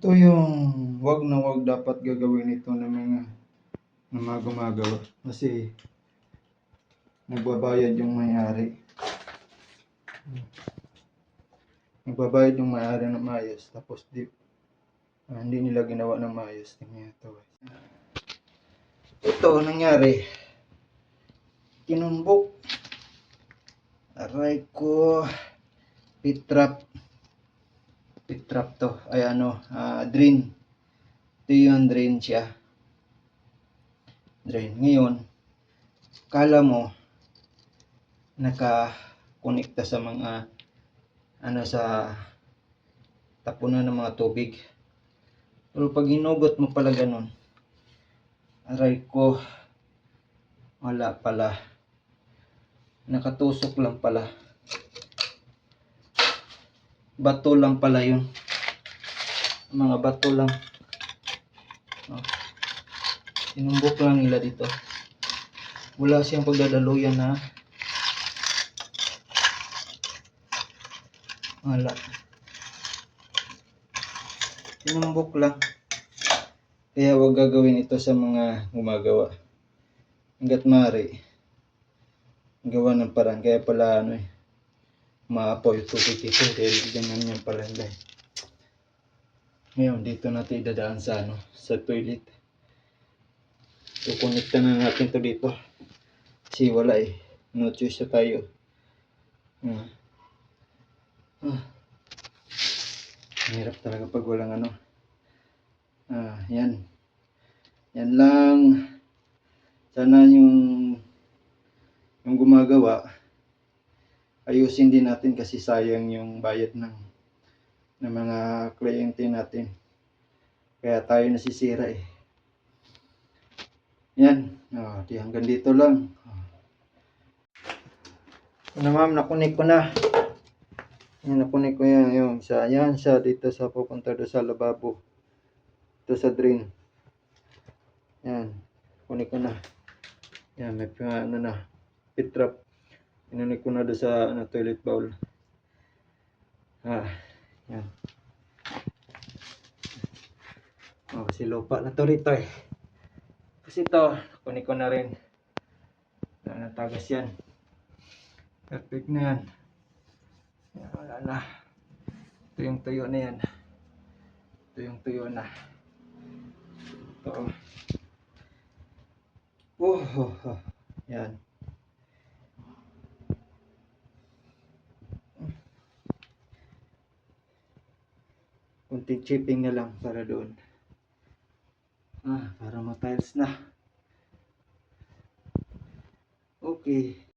Ito yung wag na wag dapat gagawin ito ng mga gumagawa. Kasi nagbabayad yung may-ari. Nagbabayad yung may-ari ng maayos. Tapos hindi nila ginawa ng maayos. Tingnan ito. Ito nangyari. Kinumbok. Aray ko. Pit trap to. Ay drain. Ito yung drain siya. Drain. Ngayon, kala mo nakakonekta sa mga sa tapunan ng mga tubig. Pero pag hinugot mo pala ganun, aray ko, wala pala. Nakatusok lang pala. Bato lang pala yun. Mga bato lang. Sinumbok lang nila dito. Wala siyang pagdadaluyan na. Wala. Sinumbok lang. Kaya wag gagawin ito sa mga gumagawa. Hanggat maaari, gawa ng parang. Kaya pala maapoy tubig ito. Dahil ganyan yan pala nila. Ngayon, dito natin idadaan sa toilet. Kukonekta na natin to dito. Kasi wala no choice tayo. Hirap talaga pag walang yan. Yan lang. Sana yung gumagawa, ayusin din natin kasi sayang yung bayad ng mga kliyente natin. Kaya tayo nasisira Yan. Di hanggang dito lang. Ma'am, nakunik ko na. Yan, nakunik ko yan. Yan siya dito sa pupunta doon sa lababo. Ito sa drain. Yan. Kunik ko na. Yan, may pit trap. Inunik ko na doon sa toilet bowl. Yan. Kasi lupa na to rito Kasi ito, kunik ko na rin. Natagas yan. Perfect na yan. Wala na. Ito yung tuyo na yan. Ito yung tuyo na. Ito. Yan. Kunting chipping na lang para doon. Para ma-tiles na. Okay.